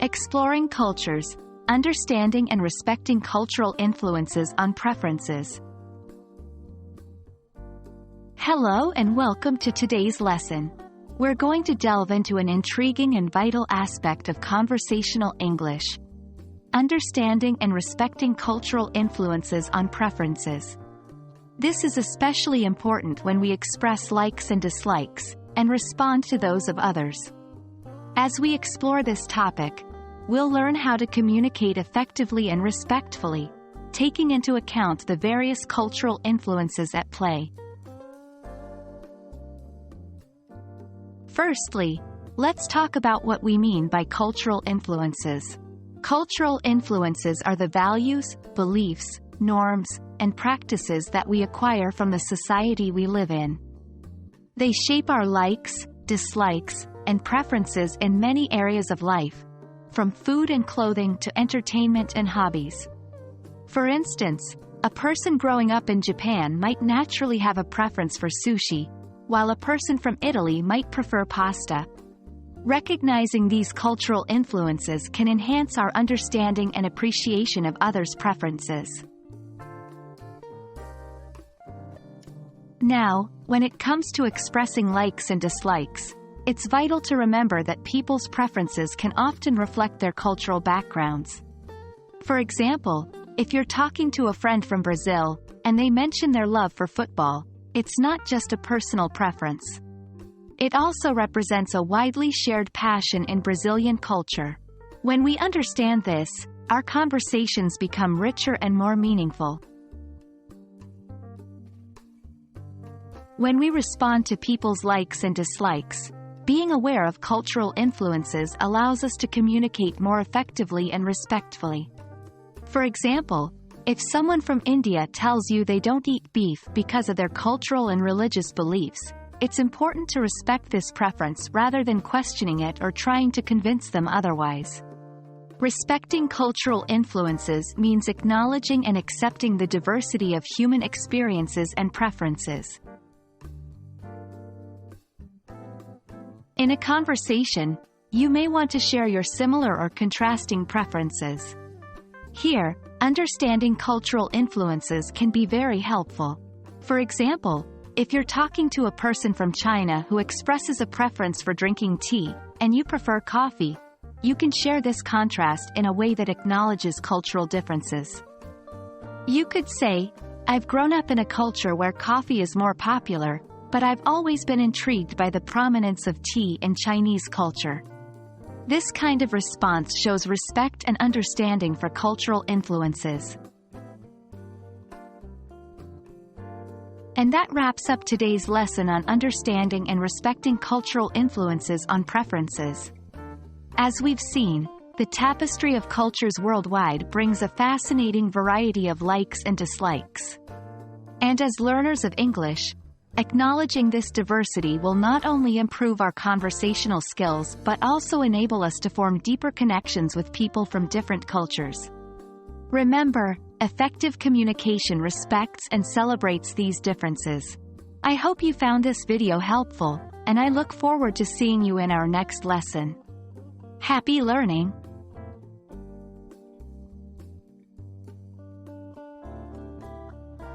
Exploring cultures, understanding and respecting cultural influences on preferences. Hello and welcome to today's lesson. We're going to delve into an intriguing and vital aspect of conversational English: understanding and respecting cultural influences on preferences. This is especially important when we express likes and dislikes, and respond to those of others. As we explore this topic, we'll learn how to communicate effectively and respectfully, taking into account the various cultural influences at play. Firstly, let's talk about what we mean by cultural influences. Cultural influences are the values, beliefs, norms, and practices that we acquire from the society we live in. They shape our likes, dislikes, and preferences in many areas of life, from food and clothing to entertainment and hobbies. For instance, a person growing up in Japan might naturally have a preference for sushi, while a person from Italy might prefer pasta. Recognizing these cultural influences can enhance our understanding and appreciation of others' preferences. Now, when it comes to expressing likes and dislikes, it's vital to remember that people's preferences can often reflect their cultural backgrounds. For example, if you're talking to a friend from Brazil, and they mention their love for football, it's not just a personal preference. It also represents a widely shared passion in Brazilian culture. When we understand this, our conversations become richer and more meaningful. When we respond to people's likes and dislikes, being aware of cultural influences allows us to communicate more effectively and respectfully. For example, if someone from India tells you they don't eat beef because of their cultural and religious beliefs, it's important to respect this preference rather than questioning it or trying to convince them otherwise. Respecting cultural influences means acknowledging and accepting the diversity of human experiences and preferences. In a conversation, you may want to share your similar or contrasting preferences. Here, understanding cultural influences can be very helpful. For example, if you're talking to a person from China who expresses a preference for drinking tea, and you prefer coffee, you can share this contrast in a way that acknowledges cultural differences. You could say, "I've grown up in a culture where coffee is more popular, but I've always been intrigued by the prominence of tea in Chinese culture." This kind of response shows respect and understanding for cultural influences. And that wraps up today's lesson on understanding and respecting cultural influences on preferences. As we've seen, the tapestry of cultures worldwide brings a fascinating variety of likes and dislikes. And as learners of English, acknowledging this diversity will not only improve our conversational skills but also enable us to form deeper connections with people from different cultures. Remember, effective communication respects and celebrates these differences. I hope you found this video helpful, and I look forward to seeing you in our next lesson. Happy learning!